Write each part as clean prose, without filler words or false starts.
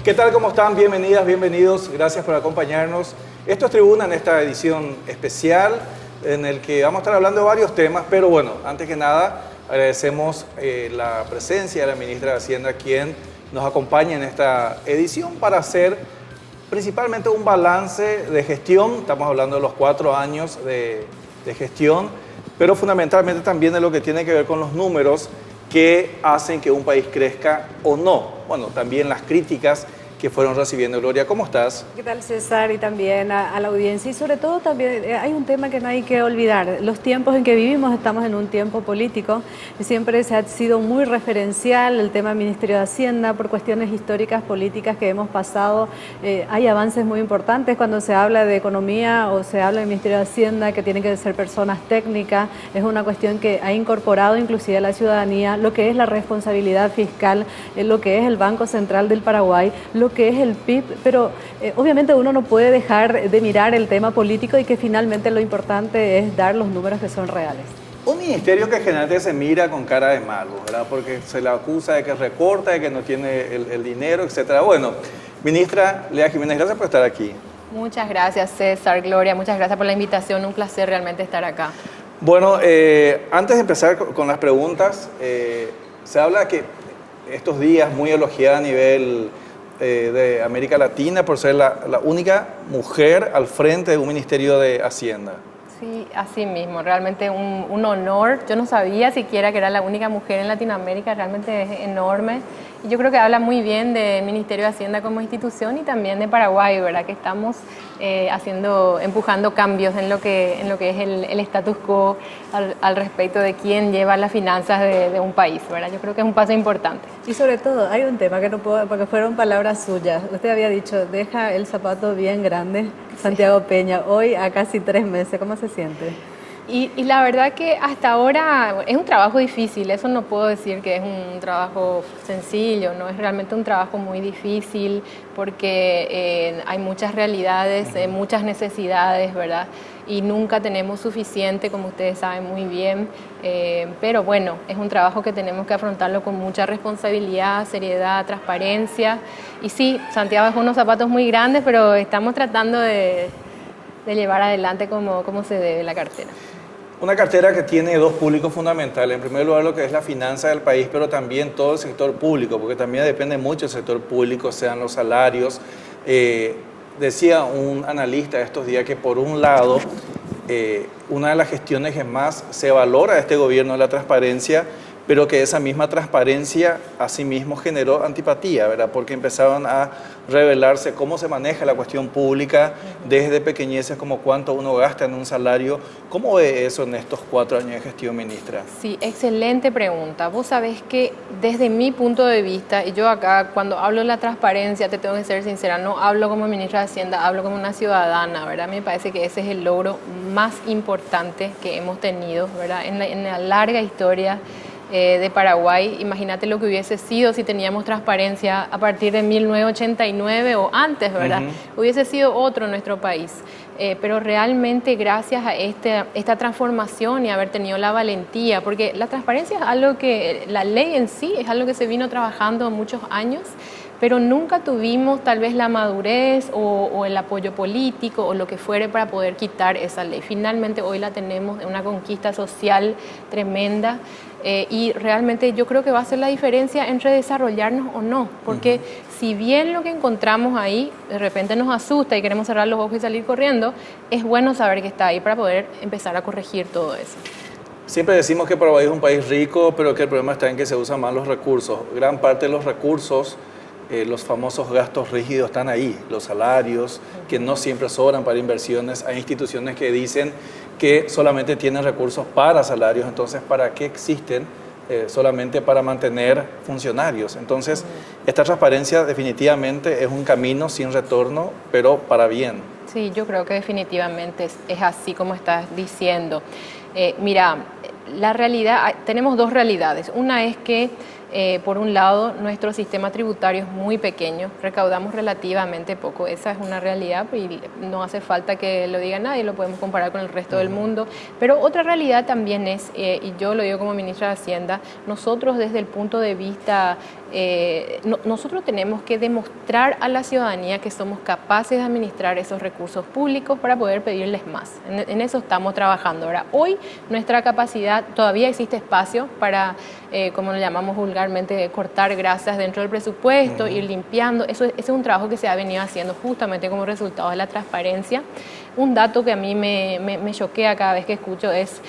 ¿Qué tal? ¿Cómo están? Bienvenidas, bienvenidos. Gracias por acompañarnos. Esto es Tribuna en esta edición especial en el que vamos a estar hablando de varios temas, pero bueno, antes que nada agradecemos la presencia de la ministra de Hacienda, quien nos acompaña en esta edición para hacer principalmente un balance de gestión. Estamos hablando de los 4 años de gestión, pero fundamentalmente también de lo que tiene que ver con los números que hacen que un país crezca o no. Bueno, también las críticas que fueron recibiendo. Gloria, ¿cómo estás? ¿Qué tal, César? Y también a la audiencia. Y sobre todo también hay un tema que no hay que olvidar. Los tiempos en que vivimos, estamos en un tiempo político y siempre se ha sido muy referencial el tema del Ministerio de Hacienda por cuestiones históricas, políticas que hemos pasado. Hay avances muy importantes cuando se habla de economía o se habla del Ministerio de Hacienda, que tienen que ser personas técnicas. Es una cuestión que ha incorporado inclusive a la ciudadanía lo que es la responsabilidad fiscal, lo que es el Banco Central del Paraguay, lo que es el PIB, pero obviamente uno no puede dejar de mirar el tema político y que finalmente lo importante es dar los números que son reales. Un ministerio que generalmente se mira con cara de malo, ¿verdad? Porque se le acusa de que recorta, de que no tiene el dinero, etcétera. Bueno, ministra Lea Jiménez, gracias por estar aquí. Muchas gracias, César, Gloria, muchas gracias por la invitación, un placer realmente estar acá. Bueno, antes de empezar con las preguntas, se habla que estos días muy elogiada a nivel de América Latina por ser la única mujer al frente de un ministerio de Hacienda. Sí, así mismo, realmente un honor. Yo no sabía siquiera que era la única mujer en Latinoamérica, realmente es enorme. Y yo creo que habla muy bien del Ministerio de Hacienda como institución y también de Paraguay, ¿verdad? Que estamos empujando cambios en lo que es el status quo al respecto de quién lleva las finanzas de un país, ¿verdad? Yo creo que es un paso importante. Y sobre todo, hay un tema que no puedo, porque fueron palabras suyas. Usted había dicho, deja el zapato bien grande, Santiago Peña, hoy a casi 3 meses, ¿cómo se siente? Y la verdad que hasta ahora es un trabajo difícil, eso no puedo decir que es un trabajo sencillo, no es realmente un trabajo muy difícil porque hay muchas realidades, muchas necesidades, ¿verdad? Y nunca tenemos suficiente, como ustedes saben muy bien, pero bueno, es un trabajo que tenemos que afrontarlo con mucha responsabilidad, seriedad, transparencia. Y sí, Santiago es unos zapatos muy grandes, pero estamos tratando de llevar adelante como se debe la cartera. Una cartera que tiene 2 públicos fundamentales. En primer lugar, lo que es la finanza del país, pero también todo el sector público, porque también depende mucho del sector público, sean los salarios. Decía un analista estos días que por un lado, una de las gestiones que más se valora de este gobierno es la transparencia, pero que esa misma transparencia asimismo generó antipatía, ¿verdad? Porque empezaron a revelarse cómo se maneja la cuestión pública desde pequeñeces, como cuánto uno gasta en un salario. ¿Cómo ve eso en estos 4 años de gestión, ministra? Sí, excelente pregunta. Vos sabés que desde mi punto de vista, y yo acá cuando hablo de la transparencia, te tengo que ser sincera, no hablo como ministra de Hacienda, hablo como una ciudadana, ¿verdad? Me parece que ese es el logro más importante que hemos tenido, ¿verdad? En la larga historia de Paraguay. Imagínate lo que hubiese sido si teníamos transparencia a partir de 1989 o antes, ¿verdad? Hubiese sido otro nuestro país. Pero realmente gracias a esta transformación y haber tenido la valentía, porque la transparencia es algo que, la ley en sí es algo que se vino trabajando muchos años, pero nunca tuvimos tal vez la madurez o el apoyo político o lo que fuere para poder quitar esa ley. Finalmente hoy la tenemos, una conquista social tremenda. Y realmente yo creo que va a ser la diferencia entre desarrollarnos o no, porque si bien lo que encontramos ahí de repente nos asusta y queremos cerrar los ojos y salir corriendo, es bueno saber que está ahí para poder empezar a corregir todo eso. Siempre decimos que Paraguay es un país rico, pero que el problema está en que se usan mal los recursos. Gran parte de los recursos, los famosos gastos rígidos están ahí, los salarios, que no siempre sobran para inversiones. Hay instituciones que dicen que solamente tienen recursos para salarios, entonces ¿para qué existen? Solamente para mantener funcionarios. Entonces, esta transparencia definitivamente es un camino sin retorno, pero para bien. Sí, yo creo que definitivamente es así como estás diciendo. Mira, la realidad, tenemos 2 realidades. Una es que Por un lado, nuestro sistema tributario es muy pequeño, recaudamos relativamente poco, esa es una realidad y no hace falta que lo diga nadie, lo podemos comparar con el resto del mundo. Pero otra realidad también es, y yo lo digo como ministra de Hacienda, nosotros desde el punto de vista, nosotros tenemos que demostrar a la ciudadanía que somos capaces de administrar esos recursos públicos para poder pedirles más. En eso estamos trabajando. Ahora, hoy nuestra capacidad, todavía existe espacio para, como lo llamamos vulgarmente, cortar grasas dentro del presupuesto, ir limpiando. Ese es un trabajo que se ha venido haciendo justamente como resultado de la transparencia. Un dato que a mí me choquea cada vez que escucho es,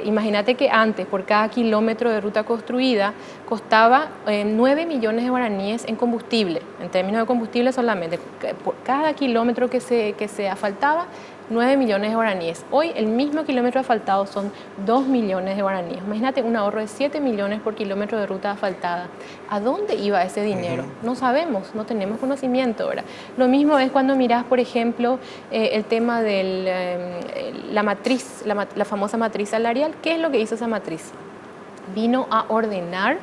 imagínate que antes por cada kilómetro de ruta construida costaba 9 millones de guaraníes en combustible, en términos de combustible solamente. Por cada kilómetro que se asfaltaba, 9 millones de guaraníes. Hoy el mismo kilómetro asfaltado son 2 millones de guaraníes. Imagínate un ahorro de 7 millones por kilómetro de ruta asfaltada. ¿A dónde iba ese dinero? No sabemos, no tenemos conocimiento ahora. Lo mismo es cuando mirás, por ejemplo, el tema de la matriz, la famosa matriz salarial. ¿Qué es lo que hizo esa matriz? Vino a ordenar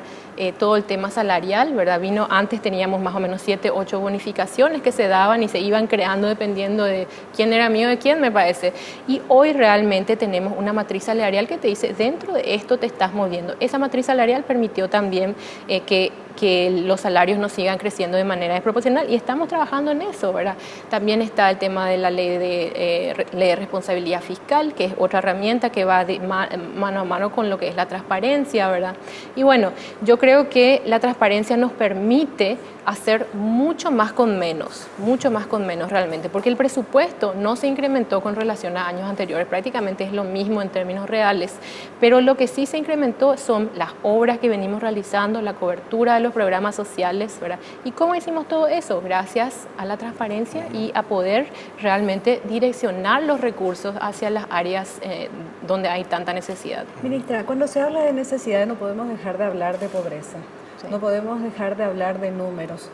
todo el tema salarial, ¿verdad? Antes teníamos más o menos 7, 8 bonificaciones que se daban y se iban creando dependiendo de quién era amigo de quién, me parece. Y hoy realmente tenemos una matriz salarial que te dice, dentro de esto te estás moviendo. Esa matriz salarial permitió también que los salarios no sigan creciendo de manera desproporcional y estamos trabajando en eso, ¿verdad? También está el tema de la ley de responsabilidad fiscal, que es otra herramienta que va mano a mano con lo que es la transparencia, ¿verdad? Y bueno, yo creo que la transparencia nos permite hacer mucho más con menos realmente, porque el presupuesto no se incrementó con relación a años anteriores, prácticamente es lo mismo en términos reales, pero lo que sí se incrementó son las obras que venimos realizando, la cobertura de los programas sociales, ¿verdad? ¿Y cómo hicimos todo eso? Gracias a la transparencia y a poder realmente direccionar los recursos hacia las áreas donde hay tanta necesidad. Ministra, cuando se habla de necesidad no podemos dejar de hablar de pobreza. Sí. No podemos dejar de hablar de números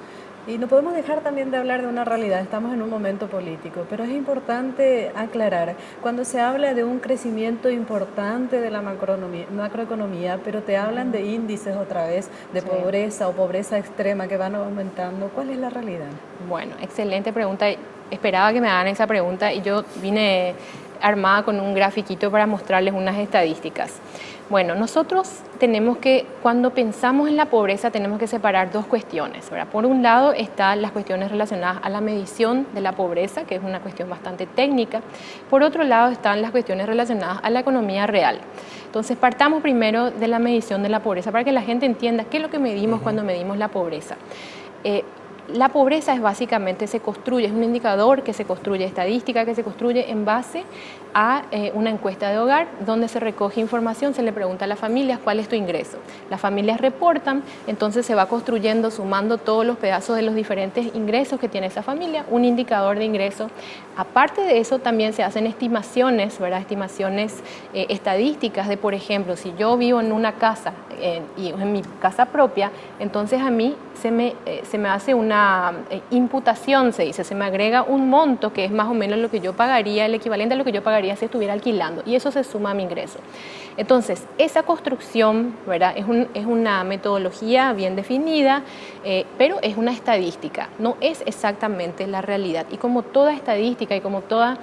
y no podemos dejar también de hablar de una realidad. Estamos en un momento político, pero es importante aclarar, cuando se habla de un crecimiento importante de la macroeconomía, pero te hablan de índices otra vez, de pobreza o pobreza extrema que van aumentando, ¿cuál es la realidad? Bueno, excelente pregunta. Esperaba que me hagan esa pregunta y yo vine armada con un grafiquito para mostrarles unas estadísticas. Bueno, nosotros tenemos que, cuando pensamos en la pobreza, tenemos que separar dos cuestiones, ¿verdad? Por un lado están las cuestiones relacionadas a la medición de la pobreza, que es una cuestión bastante técnica. Por otro lado están las cuestiones relacionadas a la economía real. Entonces, partamos primero de la medición de la pobreza, para que la gente entienda qué es lo que medimos cuando medimos la pobreza. La pobreza es básicamente, es un indicador que se construye, estadística que se construye en base a una encuesta de hogar donde se recoge información, se le pregunta a las familias cuál es tu ingreso. Las familias reportan, entonces se va construyendo, sumando todos los pedazos de los diferentes ingresos que tiene esa familia, un indicador de ingreso. Aparte de eso, también se hacen estimaciones, ¿verdad? Estimaciones estadísticas de, por ejemplo, si yo vivo en una casa y en mi casa propia, entonces a mí se me hace una imputación, se dice, se me agrega un monto que es más o menos lo que yo pagaría, el equivalente a lo que yo pagaría si estuviera alquilando, y eso se suma a mi ingreso. Entonces, esa construcción, ¿verdad? Es una metodología bien definida, pero es una estadística, no es exactamente la realidad. Y como toda estadística y como toda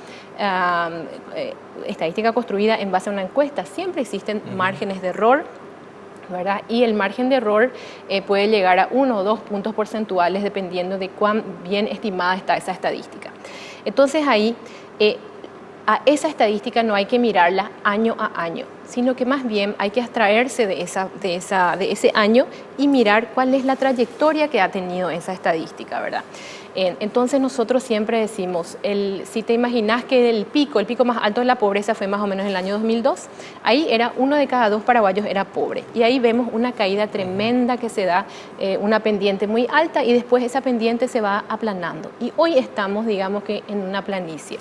estadística construida en base a una encuesta, siempre existen márgenes de error, ¿verdad? Y el margen de error puede llegar a 1 o 2 puntos porcentuales dependiendo de cuán bien estimada está esa estadística. Entonces ahí a esa estadística no hay que mirarla año a año, sino que más bien hay que abstraerse de ese año y mirar cuál es la trayectoria que ha tenido esa estadística, ¿verdad? Entonces nosotros siempre decimos, si te imaginas que el pico más alto de la pobreza fue más o menos en el año 2002, ahí era 1 de cada 2 paraguayos era pobre. Y ahí vemos una caída tremenda que se da, una pendiente muy alta y después esa pendiente se va aplanando. Y hoy estamos, digamos que en una planicie.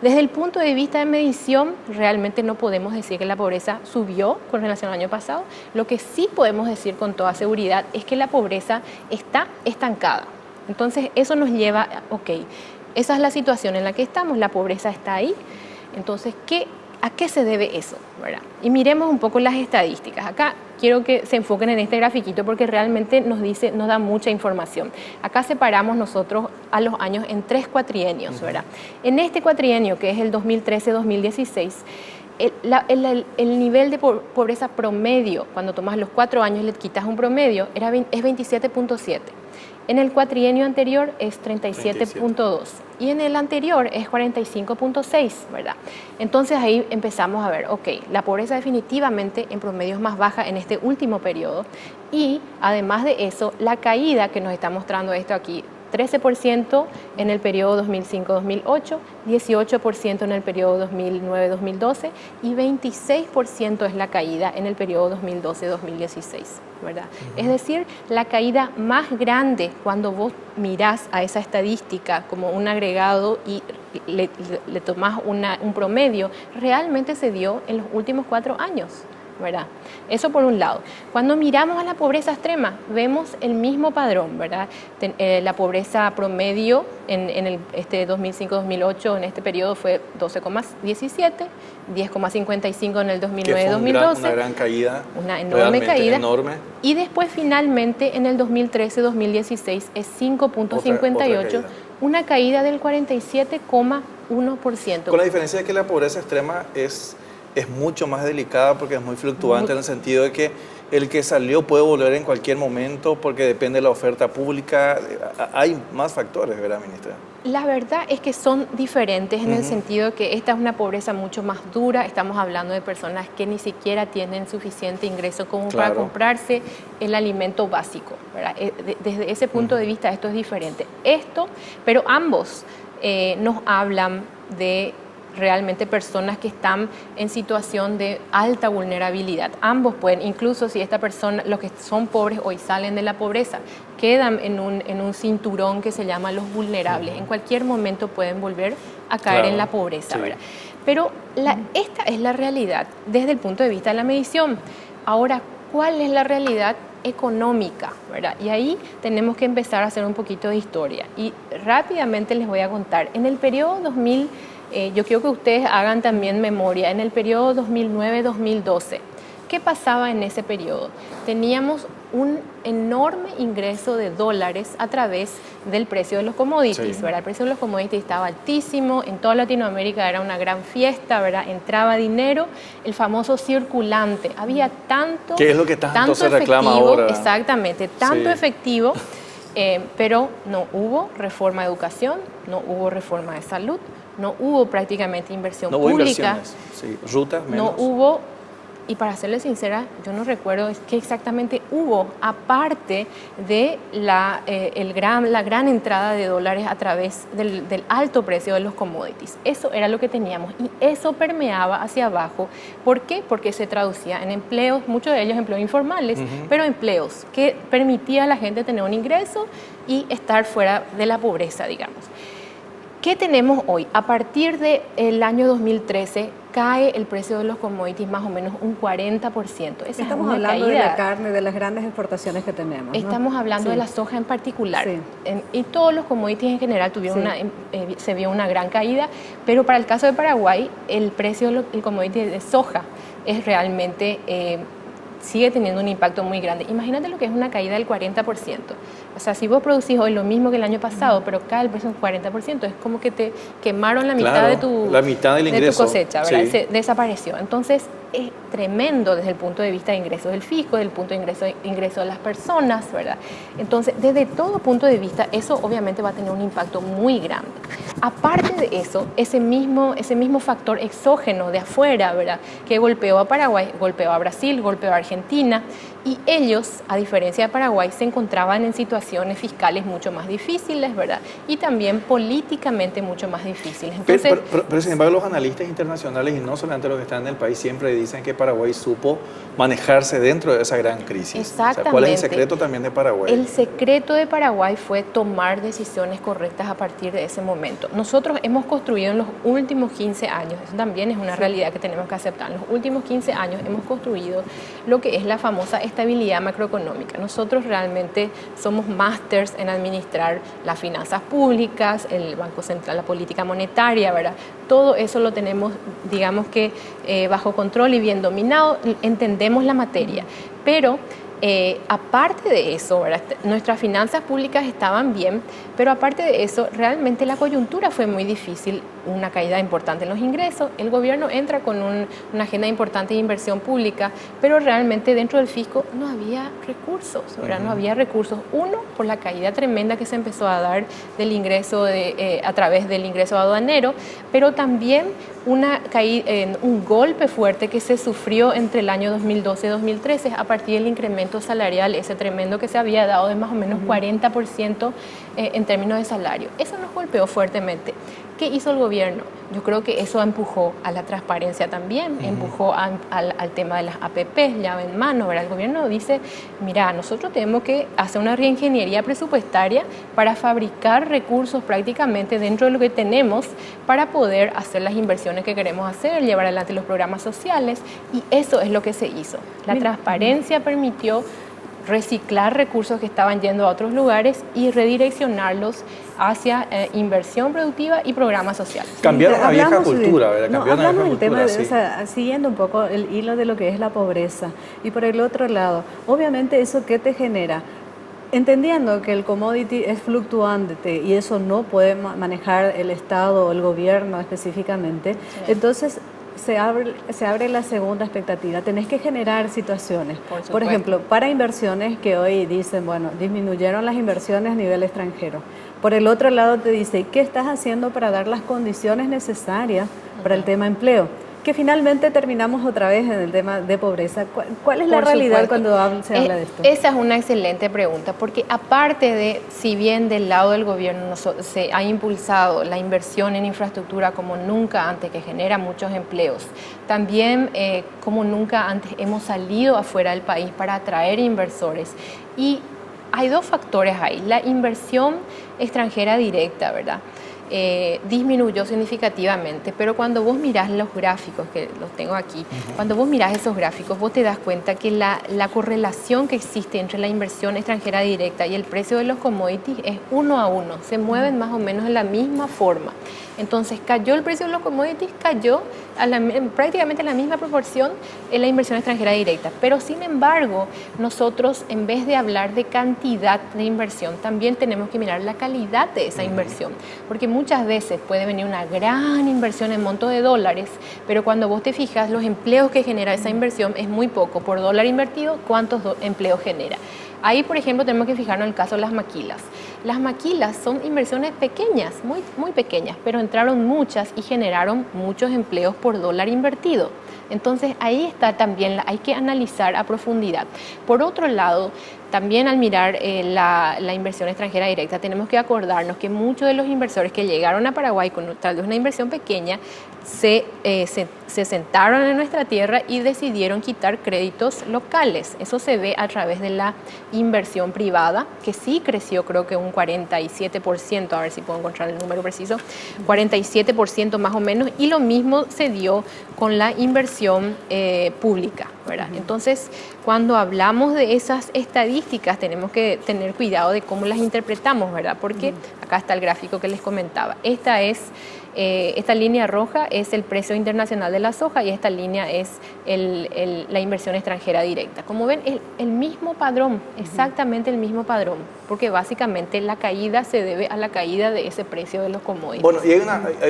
Desde el punto de vista de medición, realmente no podemos decir que la pobreza subió con relación al año pasado. Lo que sí podemos decir con toda seguridad es que la pobreza está estancada. Entonces, eso nos lleva, esa es la situación en la que estamos, la pobreza está ahí. Entonces, ¿a qué se debe eso? ¿Verdad? Y miremos un poco las estadísticas. Acá quiero que se enfoquen en este grafiquito porque realmente nos da mucha información. Acá separamos nosotros a los años en 3 cuatrienios, ¿verdad? En este cuatrienio, que es el 2013-2016, el nivel de pobreza promedio, cuando tomas los 4 años y le quitas un promedio, es 27.7. En el cuatrienio anterior es 37.2 y en el anterior es 45.6, ¿verdad? Entonces ahí empezamos a ver, ok, la pobreza definitivamente en promedio es más baja en este último periodo y además de eso, la caída que nos está mostrando esto aquí, 13% en el periodo 2005-2008, 18% en el periodo 2009-2012 y 26% es la caída en el periodo 2012-2016, ¿verdad? Es decir, la caída más grande cuando vos mirás a esa estadística como un agregado y le tomás un promedio, realmente se dio en los últimos 4 años. ¿Verdad? Eso por un lado. Cuando miramos a la pobreza extrema, vemos el mismo padrón, ¿verdad? La pobreza promedio en el 2005-2008, en este periodo fue 12,17, 10,55 en el 2009-2012. Una gran caída. Una enorme caída. Enorme. Y después finalmente en el 2013-2016 es 5,58, una caída del 47,1%. Con la diferencia de que la pobreza extrema es mucho más delicada porque es muy fluctuante en el sentido de que el que salió puede volver en cualquier momento porque depende de la oferta pública. Hay más factores, ¿verdad, ministra? La verdad es que son diferentes en el sentido de que esta es una pobreza mucho más dura. Estamos hablando de personas que ni siquiera tienen suficiente ingreso como para comprarse el alimento básico, ¿verdad? Desde ese punto de vista esto es diferente. Pero ambos nos hablan de realmente personas que están en situación de alta vulnerabilidad. Ambos pueden, incluso si esta persona, los que son pobres hoy salen de la pobreza, quedan en un cinturón que se llama los vulnerables. En cualquier momento pueden volver a caer en la pobreza, ¿verdad? Pero esta es la realidad desde el punto de vista de la medición. Ahora, ¿cuál es la realidad económica, ¿verdad? Y ahí tenemos que empezar a hacer un poquito de historia. Y rápidamente les voy a contar. En el periodo 2000, yo quiero que ustedes hagan también memoria, en el periodo 2009-2012, ¿qué pasaba en ese periodo? Teníamos un enorme ingreso de dólares a través del precio de los commodities, ¿verdad? El precio de los commodities estaba altísimo, en toda Latinoamérica era una gran fiesta, ¿verdad? Entraba dinero, el famoso circulante, había tanto... ¿Qué es lo que tanto se reclama ahora? Exactamente, tanto efectivo, pero no hubo reforma de educación, no hubo reforma de salud, no hubo prácticamente inversión pública. Rutas menos. No hubo, y para serles sincera, yo no recuerdo qué exactamente hubo, aparte de la gran entrada de dólares a través del alto precio de los commodities. Eso era lo que teníamos y eso permeaba hacia abajo. ¿Por qué? Porque se traducía en empleos, muchos de ellos empleos informales, pero empleos que permitía a la gente tener un ingreso y estar fuera de la pobreza, digamos. ¿Qué tenemos hoy? A partir del año 2013 cae el precio de los commodities más o menos un 40%. Estamos hablando de la carne, de las grandes exportaciones que tenemos, ¿no? Estamos hablando de la soja en particular. Y todos los commodities en general se vio una gran caída, pero para el caso de Paraguay, el precio del commodity de soja es realmente... sigue teniendo un impacto muy grande. Imagínate lo que es una caída del 40%. O sea, si vos producís hoy lo mismo que el año pasado, pero cae el precio un 40%, es como que te quemaron la mitad de tu cosecha, ¿verdad? Se desapareció. Entonces, es tremendo desde el punto de vista de ingresos del fisco, desde el punto de ingreso de las personas, ¿verdad? Entonces, desde todo punto de vista, eso obviamente va a tener un impacto muy grande. Aparte de eso, ese mismo factor exógeno de afuera, ¿verdad? Que golpeó a Paraguay, golpeó a Brasil, golpeó a Argentina, y ellos, a diferencia de Paraguay, se encontraban en situaciones fiscales mucho más difíciles, ¿verdad? Y también políticamente mucho más difíciles. Entonces, pero sin embargo, los analistas internacionales, y no solamente los que están en el país, siempre dicen que Paraguay supo manejarse dentro de esa gran crisis. Exactamente. O sea, ¿cuál es el secreto también de Paraguay? El secreto de Paraguay fue tomar decisiones correctas a partir de ese momento. esto. Nosotros hemos construido en los últimos 15 años, eso también es una realidad que tenemos que aceptar, en los últimos 15 años hemos construido lo que es la famosa estabilidad macroeconómica. Nosotros realmente somos másters en administrar las finanzas públicas, el Banco Central, la política monetaria, ¿verdad? Todo eso lo tenemos, digamos que bajo control y bien dominado, entendemos la materia, pero aparte de eso, ¿verdad? Nuestras finanzas públicas estaban bien, pero aparte de eso, realmente la coyuntura fue muy difícil, una caída importante en los ingresos, el gobierno entra con una agenda importante de inversión pública, pero realmente dentro del fisco no había recursos, ¿verdad? No había recursos. Uno, por la caída tremenda que se empezó a dar del ingreso a través del ingreso aduanero, pero también un golpe fuerte que se sufrió entre el año 2012 y 2013 a partir del incremento salarial, ese tremendo que se había dado de más o menos 40% en términos de salario. Eso nos golpeó fuertemente. ¿Qué hizo el gobierno? Yo creo que eso empujó a la transparencia también, empujó al tema de las APP, llave en mano, ¿verdad? El gobierno dice, mira, nosotros tenemos que hacer una reingeniería presupuestaria para fabricar recursos prácticamente dentro de lo que tenemos para poder hacer las inversiones que queremos hacer, llevar adelante los programas sociales, y eso es lo que se hizo. La transparencia permitió reciclar recursos que estaban yendo a otros lugares y redireccionarlos hacia inversión productiva y programas sociales. Cambiaron la vieja cultura, ¿verdad? No, hablamos del tema, sí. O sea, siguiendo un poco el hilo de lo que es la pobreza. Y por el otro lado, obviamente eso ¿qué te genera? Entendiendo que el commodity es fluctuante y eso no puede manejar el Estado o el gobierno específicamente, sí. Entonces se abre la segunda expectativa. Tenés que generar situaciones. Por ejemplo, para inversiones que hoy dicen, bueno, disminuyeron las inversiones a nivel extranjero. Por el otro lado te dice, ¿qué estás haciendo para dar las condiciones necesarias para el tema empleo? Que finalmente terminamos otra vez en el tema de pobreza. ¿Cuál es la realidad cuando se habla de esto? Esa es una excelente pregunta, porque aparte de, si bien del lado del gobierno se ha impulsado la inversión en infraestructura como nunca antes, que genera muchos empleos, también como nunca antes hemos salido afuera del país para atraer inversores. Y hay dos factores ahí. La inversión extranjera directa, ¿verdad? Disminuyó significativamente, pero cuando vos mirás los gráficos, que los tengo aquí, cuando vos mirás esos gráficos, vos te das cuenta que la correlación que existe entre la inversión extranjera directa y el precio de los commodities es 1 a 1, se mueven más o menos en la misma forma. Entonces cayó el precio de los commodities, cayó prácticamente en la misma proporción en la inversión extranjera directa, pero sin embargo nosotros, en vez de hablar de cantidad de inversión, también tenemos que mirar la calidad de esa inversión, porque muchas veces puede venir una gran inversión en monto de dólares, pero cuando vos te fijas, los empleos que genera esa inversión es muy poco. Por dólar invertido, ¿cuántos empleos genera? Ahí, por ejemplo, tenemos que fijarnos en el caso de las maquilas. Las maquilas son inversiones pequeñas, muy, muy pequeñas, pero entraron muchas y generaron muchos empleos por dólar invertido. Entonces, ahí está también, hay que analizar a profundidad. Por otro lado, también al mirar la inversión extranjera directa, tenemos que acordarnos que muchos de los inversores que llegaron a Paraguay con tal vez una inversión pequeña, se sentaron en nuestra tierra y decidieron quitar créditos locales. Eso se ve a través de la inversión privada, que sí creció, creo que un 47%, a ver si puedo encontrar el número preciso, 47% más o menos, y lo mismo se dio con la inversión pública, ¿verdad? Entonces, cuando hablamos de esas estadísticas, tenemos que tener cuidado de cómo las interpretamos, ¿verdad? Porque acá está el gráfico que les comentaba. Esta línea roja es el precio internacional de la soja y esta línea es la inversión extranjera directa. Como ven, el mismo padrón, exactamente el mismo padrón, porque básicamente la caída se debe a la caída de ese precio de los commodities. Bueno, y hay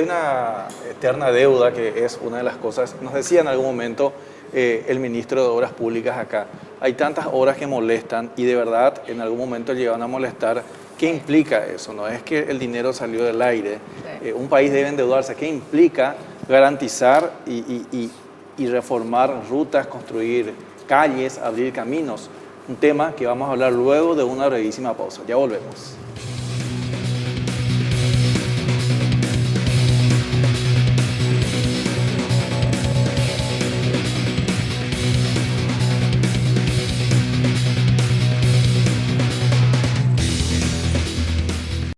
una eterna deuda que es una de las cosas, nos decía en algún momento el ministro de Obras Públicas acá, hay tantas obras que molestan y de verdad en algún momento llegan a molestar. ¿Qué implica eso? No es que el dinero salió del aire. Sí. Un país debe endeudarse. ¿Qué implica garantizar y reformar rutas, construir calles, abrir caminos? Un tema que vamos a hablar luego de una brevísima pausa. Ya volvemos.